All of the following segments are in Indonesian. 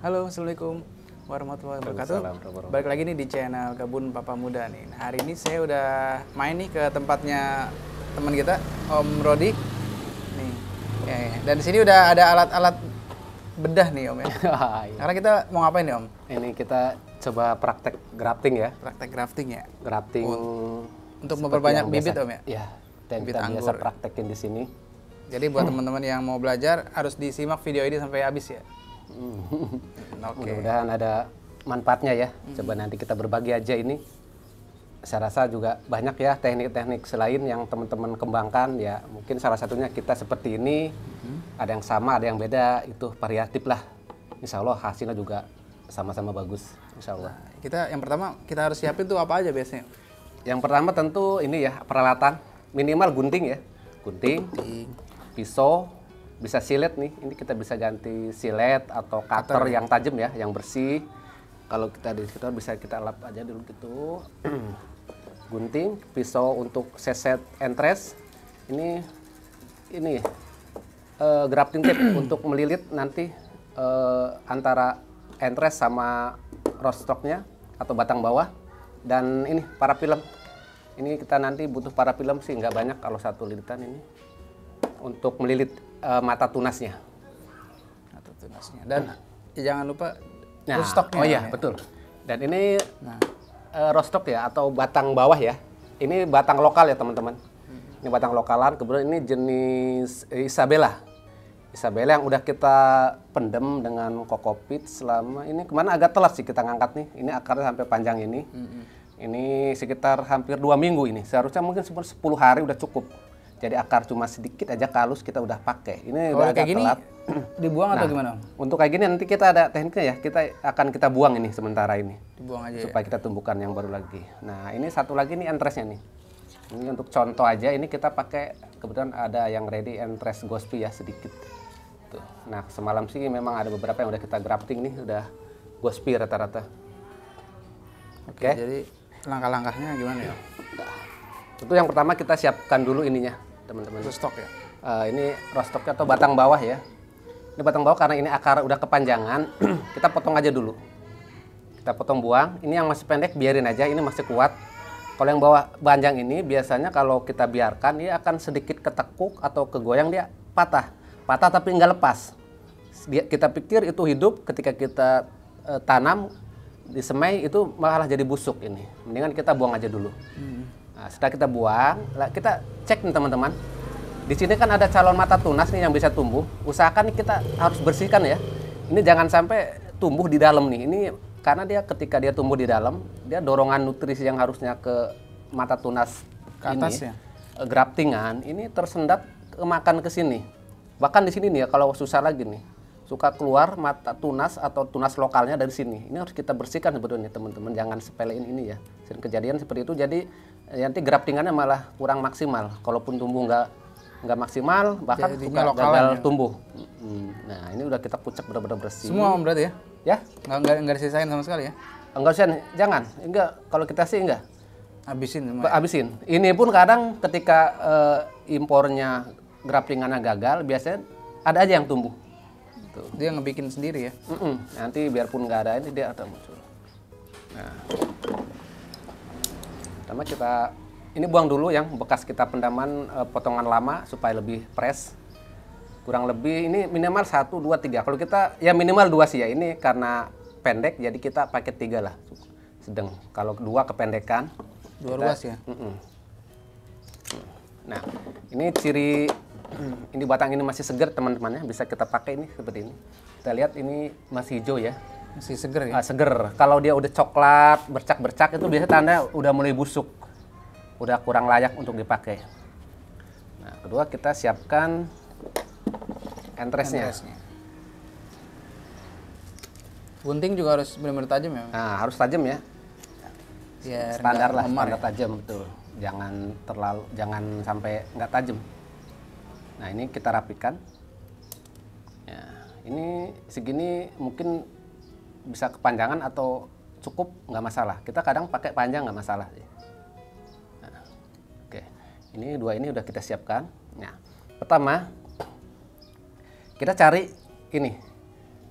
Halo, Assalamualaikum warahmatullahi wabarakatuh. Balik lagi nih di channel Kebun Papa Muda nih. Nah, hari ini saya udah main nih ke tempatnya teman kita, Om Rodi. Nih, dan di sini udah ada alat-alat bedah nih Om ya. Iya. Karena kita mau ngapain nih Om? Ini kita coba praktek grafting ya. Praktek grafting ya. Grafting Untuk memperbanyak bibit Om ya. Iya. Dan Bibit kita anggur. biasa praktekin di sini. Jadi buat teman-teman yang mau belajar harus disimak video ini sampai habis ya. Oke. Mudah-mudahan ada manfaatnya ya. Coba nanti kita berbagi aja ini. Saya rasa juga banyak ya teknik-teknik selain yang teman-teman kembangkan ya. Mungkin salah satunya kita seperti ini. Ada yang sama, ada yang beda. Itu variatif lah. Insya Allah hasilnya juga sama-sama bagus. Insya Allah. Yang pertama kita harus siapin tuh apa aja biasanya? Yang pertama tentu ini ya peralatan. Minimal gunting ya. Gunting, pisau, bisa silet nih. Ini kita bisa ganti silet atau cutter yang tajam ya, yang bersih. Kalau kita di sekitar bisa kita lap aja dulu gitu. Gunting, pisau untuk seset entres. Ini grafting tape untuk melilit nanti antara entres sama rostoknya atau batang bawah. Dan ini parafilm. Ini kita nanti butuh parafilm sih nggak banyak kalau satu lilitan ini untuk melilit mata tunasnya. Mata tunasnya. Dan jangan lupa Nah, rostoknya. oh iya, ya. betul. Dan ini rostok ya atau batang bawah ya. Ini batang lokal ya teman-teman. Ini batang lokalan. Kemudian ini jenis Isabella. Isabella yang udah kita pendem dengan kokopit selama ini kemana agak telat sih kita ngangkat nih. Ini akarnya sampai panjang ini. Ini sekitar hampir 2 minggu ini. Seharusnya mungkin 10 hari udah cukup. Jadi akar cuma sedikit aja kalus kita udah pakai. Ini udah agak kayak gini telat. dibuang atau gimana? Untuk kayak gini nanti kita ada tekniknya ya. Kita buang ini sementara ini. Dibuang aja Supaya kita tumbuhkan yang baru lagi. Nah, ini satu lagi nih entresnya nih. Ini untuk contoh aja ini kita pakai kebetulan ada yang ready entres Ghospi ya sedikit. Tuh. Nah, semalam sih memang ada beberapa yang udah kita grafting nih, udah Ghospi rata-rata. Oke. Jadi langkah-langkahnya gimana ya? Nah, tentu yang pertama kita siapkan dulu ininya, teman-teman. Stok ya. Ini rostoknya atau batang bawah ya. Ini batang bawah karena ini akar udah kepanjangan, kita potong aja dulu. Kita potong buang. Ini yang masih pendek biarin aja, ini masih kuat. Kalau yang bawah panjang ini biasanya kalau kita biarkan dia akan sedikit ketekuk atau kegoyang dia patah. Patah tapi nggak lepas. Kita pikir itu hidup ketika kita tanam disemai itu malah jadi busuk ini. Mendingan kita buang aja dulu. Nah, setelah kita buang, kita cek nih teman-teman. Di sini kan ada calon mata tunas nih yang bisa tumbuh. Usahakan kita harus bersihkan ya. Ini jangan sampai tumbuh di dalam nih. Ini karena dia ketika dia tumbuh di dalam, dia dorongan nutrisi yang harusnya ke mata tunas Ke atas ini, ya? graftingan ini tersendat makan ke sini. Bahkan di sini nih ya, kalau susah lagi nih, suka keluar mata tunas atau tunas lokalnya dari sini. Ini harus kita bersihkan sebetulnya teman-teman. Jangan sepelein ini ya. Sering kejadian seperti itu. Jadi nanti graftingannya malah kurang maksimal. Kalaupun tumbuh nggak maksimal, bahkan jadinya suka gagal ya? tumbuh. Nah, ini udah kita kucek benar-benar bersih. Semua Om berarti ya? Ya? Nggak disisain sama sekali ya? Enggak usah, jangan. Enggak, kalau kita sih enggak. Habisin semua. Habisin. Ini pun kadang ketika impornya graftingannya gagal, biasanya ada aja yang tumbuh. Tuh. Dia ngebikin sendiri ya? Nanti biarpun nggak ada ini dia akan muncul. Nah, pertama ini buang dulu yang bekas kita pendaman potongan lama supaya lebih fresh. Kurang lebih ini minimal 1, 2, 3. Kalau kita ya minimal 2 sih ya. Ini karena pendek jadi kita pakai 3 lah. Sedang. Kalau 2 kependekan. 2 ruas ya? Nah, ini ciri ini batang ini masih segar teman-temannya. Bisa kita pakai ini seperti ini. Kita lihat ini masih hijau ya. Masih seger ya? Seger. Kalau dia udah coklat, bercak-bercak itu biasanya tanda udah mulai busuk. Udah kurang layak untuk dipakai. Nah, kedua kita siapkan entresnya. Gunting juga harus benar-benar tajam ya? Nah, harus tajam ya. Biar Standar nggak lah, memar standar ya? tajam betul. Jangan sampai nggak tajam. Nah, ini kita rapikan. Ya, ini segini mungkin bisa kepanjangan atau cukup nggak masalah. Kita kadang pakai panjang nggak masalah sih. Nah, oke, ini 2 ini udah kita siapkan. Nah, pertama kita cari ini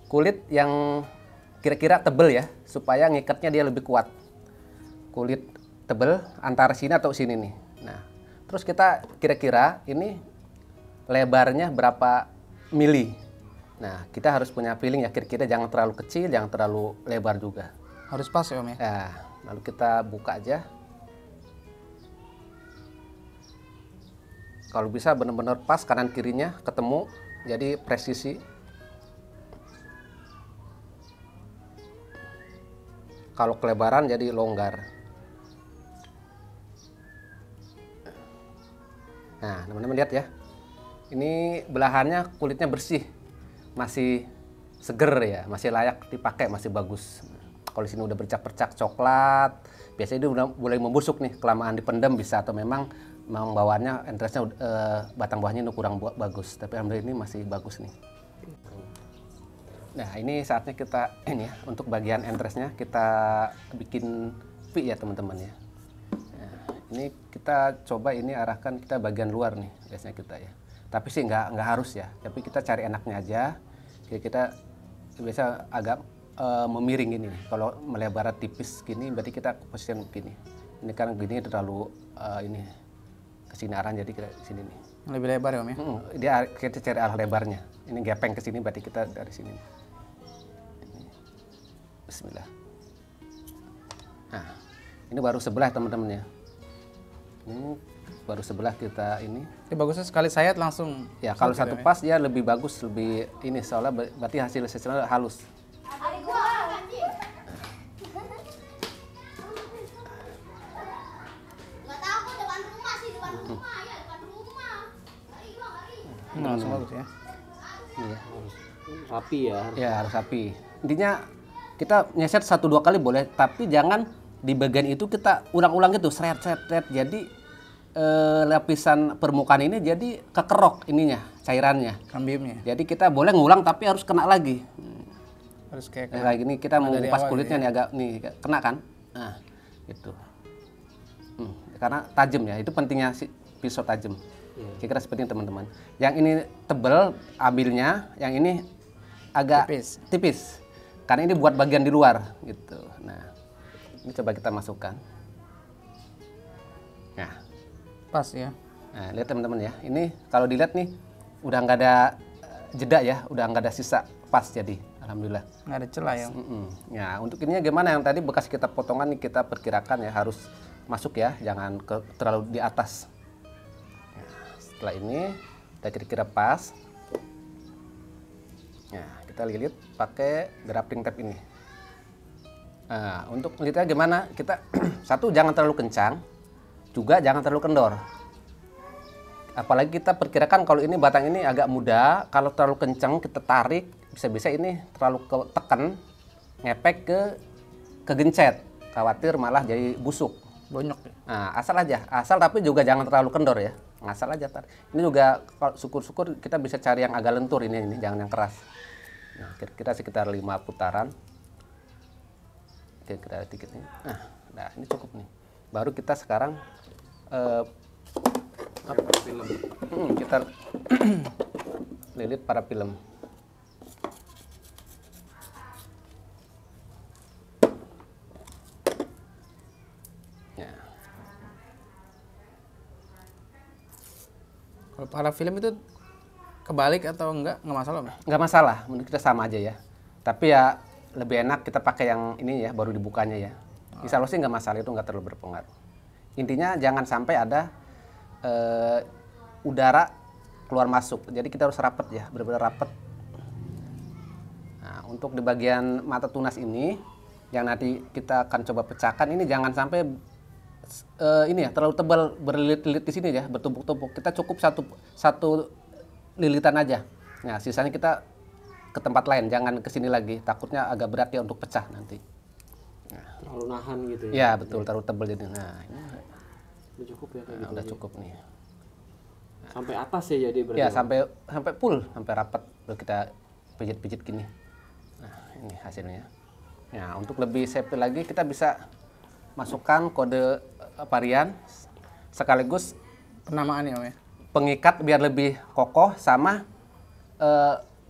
kulit yang kira-kira tebel ya, supaya ngikatnya dia lebih kuat. Kulit tebel antara sini atau sini nih. Nah, terus kita kira-kira ini lebarnya berapa mili. Nah, kita harus punya feeling ya, kira-kira jangan terlalu kecil, jangan terlalu lebar juga. Harus pas ya Om ya? Nah, lalu kita buka aja. Kalau bisa benar-benar pas kanan kirinya ketemu, jadi presisi. Kalau kelebaran jadi longgar. Nah, teman-teman lihat ya. Ini belahannya kulitnya bersih. Masih seger ya, masih layak dipakai, masih bagus. Kalau di sini udah bercak-bercak coklat, biasanya dia udah mulai membusuk nih, kelamaan dipendam bisa, atau memang bawaannya entresnya batang buahnya ini kurang bagus, tapi alhamdulillah ini masih bagus nih. Nah, ini saatnya kita ini ya, untuk bagian entresnya kita bikin V ya teman-teman ya. Nah, ini kita coba ini arahkan kita bagian luar nih biasanya kita ya. Tapi sih nggak harus ya, tapi kita cari enaknya aja. Kita biasa agak memiring gini. Kalau melebar tipis gini berarti kita posisikan begini. Ini kan gini terlalu ini kesini arah, jadi kita sini nih. Lebih lebar ya Om ya? Dia kita cari arah lebarnya. Ini gepeng ke sini berarti kita dari sini. Ini. Bismillah. Nah, ini baru sebelah teman-teman ya. Ini baru sebelah kita ini. Ini bagusnya sekali sayat langsung. Ya, kalau satu pas dia lebih bagus, lebih ini soalnya berarti hasil secara halus. Langsung bagus ya. Iya. Harus rapi ya. Ya, harus rapi. Intinya kita nyeset 1-2 kali boleh, tapi jangan di bagian itu kita ulang-ulang gitu, seret. Jadi lapisan permukaan ini jadi kekerok ininya, cairannya. Kambiumnya. Jadi kita boleh ngulang tapi harus kena lagi. Harus kayak Kayak gini kita mau dari ngupas awal kulitnya ya. nih agak nih kena kan? Nah, gitu. Karena tajam ya, itu pentingnya si pisau tajam. Kira-kira seperti ini teman-teman. Yang ini tebel ambilnya, yang ini agak tipis. Karena ini buat bagian di luar gitu. Nah, ini coba kita masukkan. Nah, pas ya. nah lihat teman-teman ya. Ini kalau dilihat nih udah nggak ada jeda ya, udah nggak ada sisa, pas jadi. Alhamdulillah. Nggak ada celah ya. Ya, untuk ininya gimana, yang tadi bekas kita potongan nih kita perkirakan ya harus masuk ya, jangan terlalu di atas. Setelah ini kita kira-kira pas. Nah, kita lilit pakai grafting tape ini. Nah, untuk lilitnya gimana? Kita satu jangan terlalu kencang, juga jangan terlalu kendor. Apalagi kita perkirakan kalau ini batang ini agak muda, kalau terlalu kencang kita tarik, bisa-bisa ini terlalu tekan, ngepek ke gencet. Khawatir malah jadi busuk. Bonyok ya. Nah, asal tapi juga jangan terlalu kendor ya. Ngasal aja tar. Ini juga kalau syukur-syukur kita bisa cari yang agak lentur ini jangan yang keras. Nah, kira-kira sekitar 5 putaran. Kira-kira dikit nih. Nah, ini cukup nih. Baru kita sekarang Film. kita lilit para film. Kalau para film itu kebalik atau nggak masalah Om? Nggak masalah, menurut kita sama aja ya. Tapi ya lebih enak kita pakai yang ini ya, baru dibukanya ya. Insya Allah sih nggak masalah, itu nggak terlalu berpengaruh. Intinya jangan sampai ada udara keluar masuk. Jadi kita harus rapet ya, benar-benar rapet. Nah, untuk di bagian mata tunas ini, yang nanti kita akan coba pecahkan, ini jangan sampai ini ya terlalu tebal berlilit-lilit di sini ya, bertumpuk-tumpuk. Kita cukup satu lilitan aja. Nah, sisanya kita ke tempat lain, jangan ke sini lagi. Takutnya agak berat ya untuk pecah nanti. Nah, terlalu nahan gitu ya. Ya, betul, terlalu tebal jadi. Nah, ini udah cukup ya kayak gitu. udah cukup nih. Sampai atas ya jadi berarti. Ya, sampai full, sampai rapat. Lalu kita pijit-pijit gini. Nah, ini hasilnya. Nah, untuk lebih safety lagi kita bisa masukkan kode varian sekaligus Penamaan ya Om ya. pengikat biar lebih kokoh sama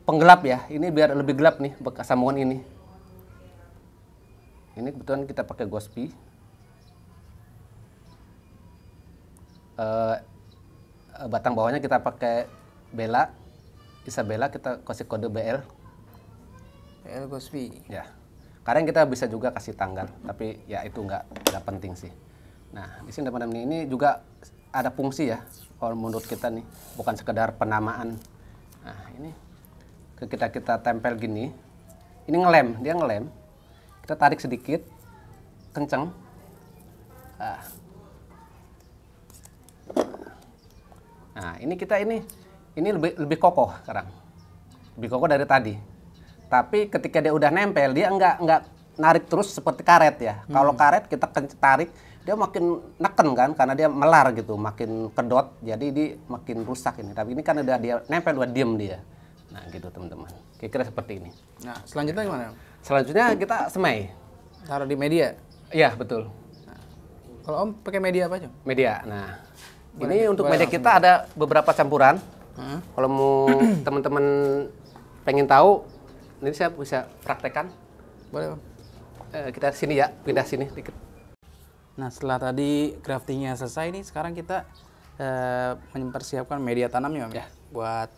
penggelap ya. Ini biar lebih gelap nih bekas sambungan ini. Ini kebetulan kita pakai Gospi. Batang bawahnya kita pakai Bella, Isabella, kita kasih kode BL. BL Gospi. Ya, kadang kita bisa juga kasih tanggal, tapi ya itu nggak penting sih. Nah, di sini teman-teman ini juga ada fungsi ya, kalau menurut kita nih, bukan sekedar penamaan. Nah, ini kita tempel gini, ini dia ngelem, kita tarik sedikit, kenceng. Nah, ini lebih kokoh sekarang, lebih kokoh dari tadi. Tapi ketika dia udah nempel, dia nggak narik terus seperti karet ya. Kalau karet kita tarik, dia makin neken kan, karena dia melar gitu, makin kedot, jadi dia makin rusak ini. Tapi ini kan udah dia nempel, udah diem dia. Nah gitu teman-teman, kira-kira seperti ini. Nah selanjutnya gimana? Selanjutnya kita semai. Taruh di media? Iya betul. Nah, kalau Om pakai media apa aja? Media, nah ini untuk media kita ada beberapa campuran. Kalau mau teman-teman pengen tahu, ini saya bisa praktekkan. Boleh Om. Kita sini ya, pindah sini dikit. Nah setelah tadi graftingnya selesai nih, sekarang kita mempersiapkan media tanamnya Om ya, buat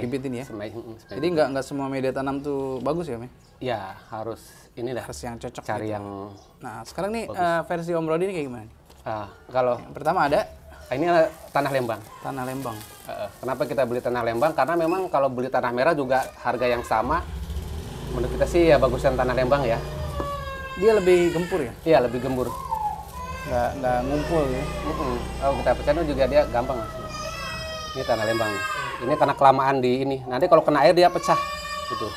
bibit ini ya. Semai. Jadi nggak semua media tanam tuh bagus ya Om ya? Ya harus ini dah. Harus yang cocok. Cari gitu. yang. Nah sekarang nih versi Om Rodi ini kayak gimana? Kalau yang pertama ada ini tanah Lembang. Tanah Lembang. Kenapa kita beli tanah Lembang? Karena memang kalau beli tanah merah juga harga yang sama. Menurut kita sih ya bagusan tanah Lembang ya. Dia lebih gempur ya? Iya lebih gembur. Nggak ngumpul ya? Kalau kita pecahin juga dia gampang mas. Ini tanah Lembang. Ini karena kelamaan di ini. Nanti kalau kena air dia pecah. Gitu.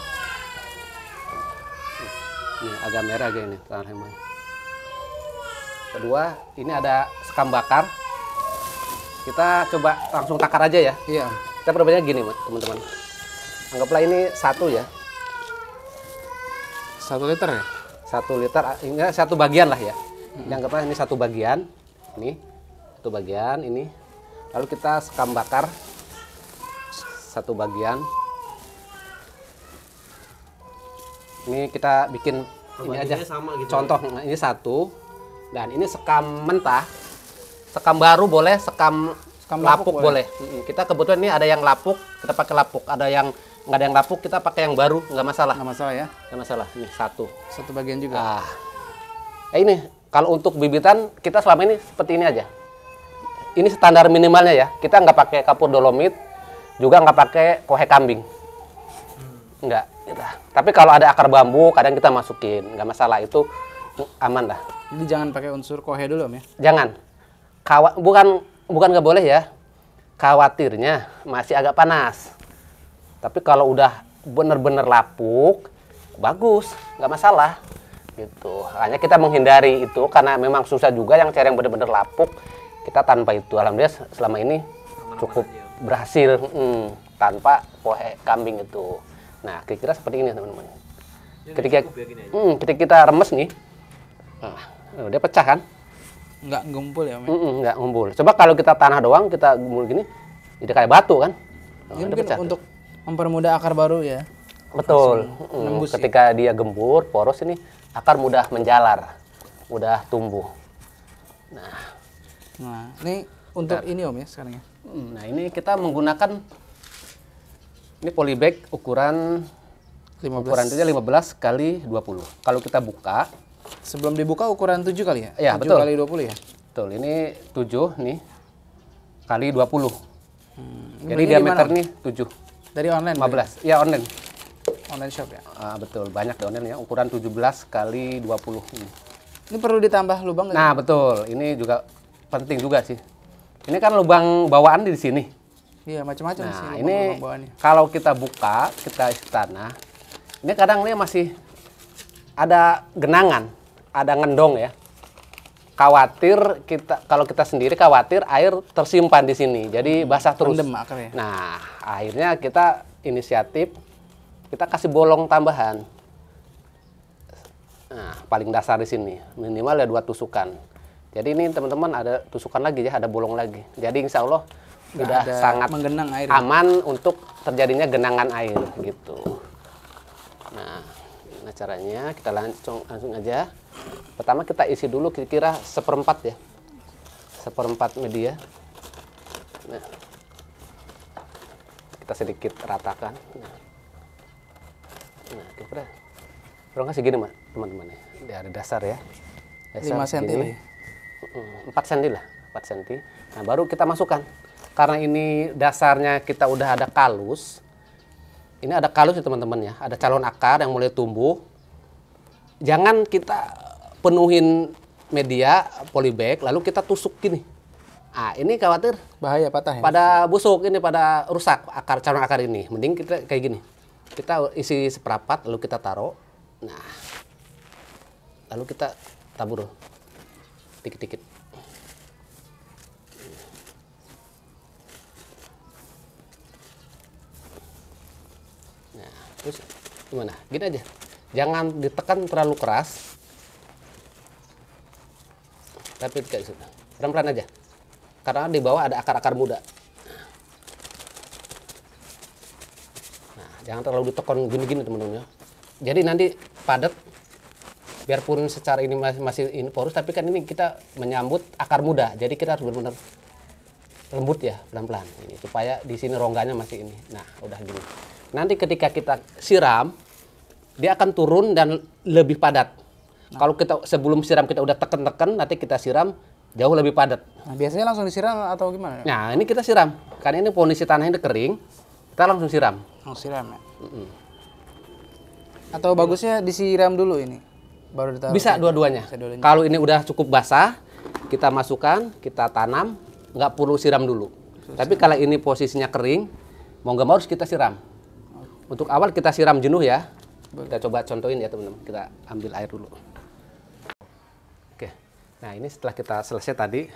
Ini agak merah aja ini tanah Lembang. Kedua, ini ada sekam bakar. Kita coba langsung takar aja ya. Iya. Kita perbedanya gini teman-teman. Anggaplah ini 1 ya. 1 liter ya? 1 liter, ini 1 bagian lah ya. Anggaplah ini 1 bagian. Ini 1 bagian ini. Lalu kita sekam bakar 1 bagian. Ini kita bikin ini aja. Sama gitu Contoh, nah, ini 1. Dan ini sekam mentah. Sekam baru boleh, sekam lapuk boleh. Kita kebetulan ini ada yang lapuk, kita pakai lapuk. Ada yang nggak ada yang lapuk, kita pakai yang baru, nggak masalah. Nggak masalah ya? Nggak masalah. Ini 1. 1 bagian juga. Ini kalau untuk bibitan kita selama ini seperti ini aja. Ini standar minimalnya ya. Kita nggak pakai kapur dolomit, juga nggak pakai kohe kambing. Nggak. Gitu. Tapi kalau ada akar bambu, kadang kita masukin, nggak masalah, itu aman dah. Jadi jangan pakai unsur kohe dulu Om ya? Jangan. Bukan nggak boleh ya. Khawatirnya masih agak panas. Tapi kalau udah bener-bener lapuk, bagus, nggak masalah. Gitu. Hanya kita menghindari itu karena memang susah juga yang cari yang bener-bener lapuk. Kita tanpa itu, alhamdulillah selama ini cukup berhasil tanpa kohe kambing itu. Nah, kira-kira seperti ini teman-teman. Ketika kita remes nih, dia pecah kan? Nggak ngumpul ya Om ya? Nggak ngumpul. Coba kalau kita tanah doang, kita gumul gini, jadi kayak batu kan? Ini mungkin untuk mempermudah akar baru ya? Betul. Nembus Ketika dia gembur, poros ini, akar mudah menjalar, mudah tumbuh. Nah, ini untuk ini Om ya sekarang ya? Nah ini kita menggunakan ini polybag ukuran 15 kali 20. Kalau kita buka, sebelum dibuka ukuran 7 kali ya? Iya, 7 betul. kali 20 ya? Betul, ini 7 nih kali 20. Jadi belinya diameter di mana, nih 7. Dari online? 15. Ya online. Online shop ya? Betul, banyak di online ya. Ukuran 17 kali 20. Ini perlu ditambah lubang nggak? Nah, betul. Ini juga penting juga sih. Ini kan lubang bawaan di sini. Iya, macam-macam sih Nah, lubang ini bawaannya. kalau kita buka, kita isi tanah. Ini kadang ini masih ada genangan, ada ngendong ya. Khawatir kalau kita sendiri khawatir air tersimpan di sini. Jadi basah terus. Rendem akarnya. Nah, akhirnya kita inisiatif kita kasih bolong tambahan. Nah, paling dasar di sini minimal ada 2 tusukan. Jadi ini teman-teman ada tusukan lagi ya, ada bolong lagi. Jadi insya Allah sudah sangat menggenang air. aman untuk terjadinya genangan air gitu. Nah, caranya kita langsung aja. Pertama kita isi dulu kira-kira 1/4 ya, 1/4 media. Nah, kita sedikit ratakan. Nah kira-kira kurang kasih gini mas teman-teman ya, dari dasar ya. 5 cm lah. 4 cm lah, 4 cm. Nah baru kita masukkan. Karena ini dasarnya kita udah ada kalus. Ini ada kalus ya teman-teman ya, ada calon akar yang mulai tumbuh. Jangan kita penuhin media polybag lalu kita tusuk gini. Ah ini khawatir Bahaya patah ya. pada busuk ini, pada rusak akar calon akar ini. Mending kita kayak gini. Kita isi 1/4 lalu kita taruh. Nah, lalu kita tabur dikit-dikit. Nah, terus gimana? Gini aja. Jangan ditekan terlalu keras. Tapi kayak gitu. Pelan-pelan aja. Karena di bawah ada akar-akar muda. Nah, jangan terlalu ditekan gini-gini teman-teman ya. Jadi nanti padat. Biarpun secara ini masih ini porus, tapi kan ini kita menyambut akar muda. Jadi kita harus benar-benar lembut ya, pelan-pelan. Ini supaya di sini rongganya masih ini. Nah, udah gini. Nanti ketika kita siram, dia akan turun dan lebih padat. Kalau kita sebelum siram kita udah tekan-tekan, nanti kita siram jauh lebih padat. Nah, biasanya langsung disiram atau gimana? Nah, ini kita siram. Karena ini kondisi tanahnya kering, kita langsung siram. Langsung siram ya. Atau bagusnya disiram dulu ini, baru ditaruh. Bisa dua-duanya. Kalau ini udah cukup basah, kita masukkan, kita tanam, nggak perlu siram dulu. Tapi kalau ini posisinya kering, mau nggak mau harus kita siram. Untuk awal kita siram jenuh ya. Kita coba contohin ya teman-teman. Kita ambil air dulu. Oke. Nah ini setelah kita selesai tadi,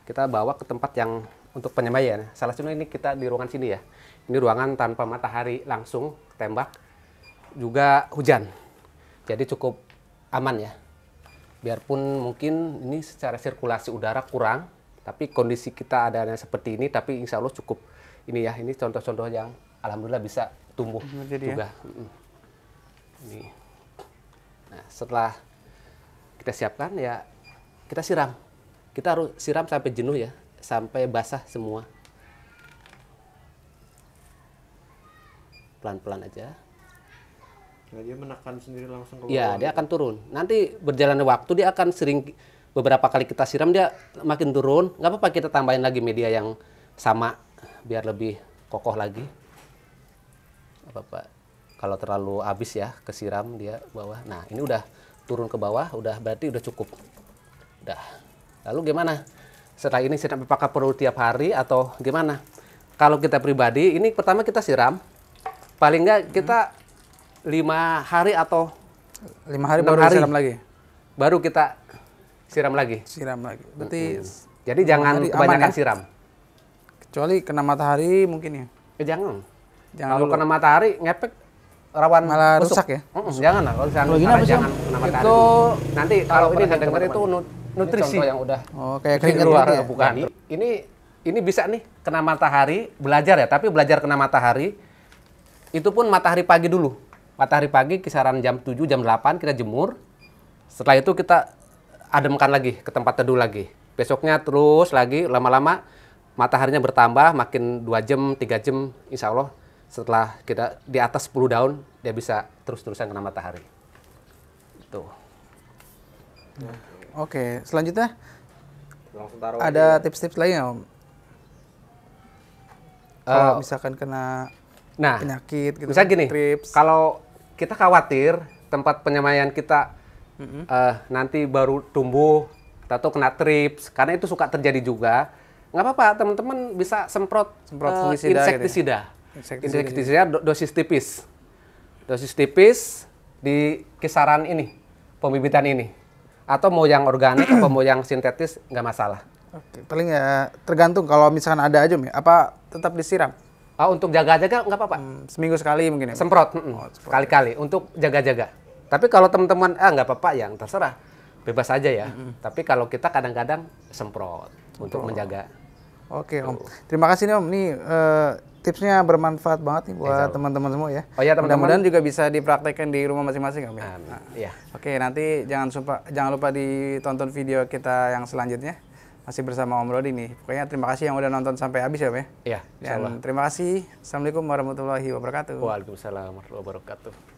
kita bawa ke tempat yang untuk penyemaian. Salah satunya ini kita di ruangan sini ya. Ini ruangan tanpa matahari langsung tembak, juga hujan. Jadi cukup aman ya. Biarpun mungkin ini secara sirkulasi udara kurang, tapi kondisi kita adanya seperti ini, tapi insya Allah cukup ini ya. Ini contoh-contoh yang alhamdulillah bisa tumbuh juga. Ya? Ini. Nah setelah kita siapkan ya kita siram. Kita harus siram sampai jenuh ya, sampai basah semua. Pelan-pelan aja. Nah, dia menekan sendiri langsung ke bawah. Ya, dia akan turun. Nanti berjalannya waktu dia akan sering beberapa kali kita siram dia makin turun. Nggak apa-apa kita tambahin lagi media yang sama biar lebih kokoh lagi. Nggak apa-apa. Kalau terlalu habis ya kesiram dia bawah. Nah, ini udah turun ke bawah, udah berarti udah cukup. Udah. Lalu gimana? Setelah ini siram apakah perlu tiap hari atau gimana? Kalau kita pribadi, ini pertama kita siram. Paling nggak kita 5 hari atau 5 hari baru siram lagi. Baru kita siram lagi. Siram lagi. Berarti jadi jangan kebanyakan ya? siram. Kecuali kena matahari mungkin ya. Jangan. Jangan kalau dulu. kena matahari ngepek rawan Malah busuk. rusak ya. Jangan lah kalau gini apa sih, jangan Om? kena matahari. Itu Nanti kalau ini saya dengar itu nutrisi. Ini contoh yang udah oh kayak Keringat keringat luar gitu ya? bukan. Ini bisa nih kena matahari, belajar ya, tapi belajar kena matahari itu pun matahari pagi dulu. Matahari pagi kisaran jam 7, jam 8 kita jemur. Setelah itu kita ademkan lagi ke tempat teduh lagi. Besoknya terus lagi lama-lama mataharinya bertambah makin 2 jam, 3 jam insya Allah setelah kita di atas 10 daun dia bisa terus-terusan kena matahari. Tuh. Oke, selanjutnya langsung taruh ada tips-tips lagi nggak Om? Kalau misalkan kena penyakit gitu, misalnya gini, trips. kalau kita khawatir tempat penyemaian kita nanti baru tumbuh atau kena trips, karena itu suka terjadi juga, nggak apa-apa, teman-teman bisa semprot fungisida insektisida. gitu ya? Insektisida dosis tipis. Dosis tipis di kisaran ini, pembibitan ini. Atau mau yang organik atau mau yang sintetis, nggak masalah. Oke, paling ya tergantung kalau misalkan ada aja ya, apa tetap disiram? Untuk jaga-jaga nggak apa-apa. Seminggu sekali mungkin ya? Semprot, sekali-kali untuk jaga-jaga. Tapi kalau teman-teman nggak apa-apa, yang terserah, bebas aja ya. Tapi kalau kita kadang-kadang semprot untuk menjaga. Oke Om, terima kasih nih Om. Nih tipsnya bermanfaat banget nih buat teman-teman semua ya. Oh ya teman-teman. Mudah-mudahan juga bisa dipraktekkan di rumah masing-masing, Om. Nah, iya. Oke, nanti jangan lupa ditonton video kita yang selanjutnya. Masih bersama Om Rodi nih. Pokoknya terima kasih yang udah nonton sampai habis ya, Om ya. Iya, Dan terima kasih. Assalamualaikum warahmatullahi wabarakatuh. Waalaikumsalam warahmatullahi wabarakatuh.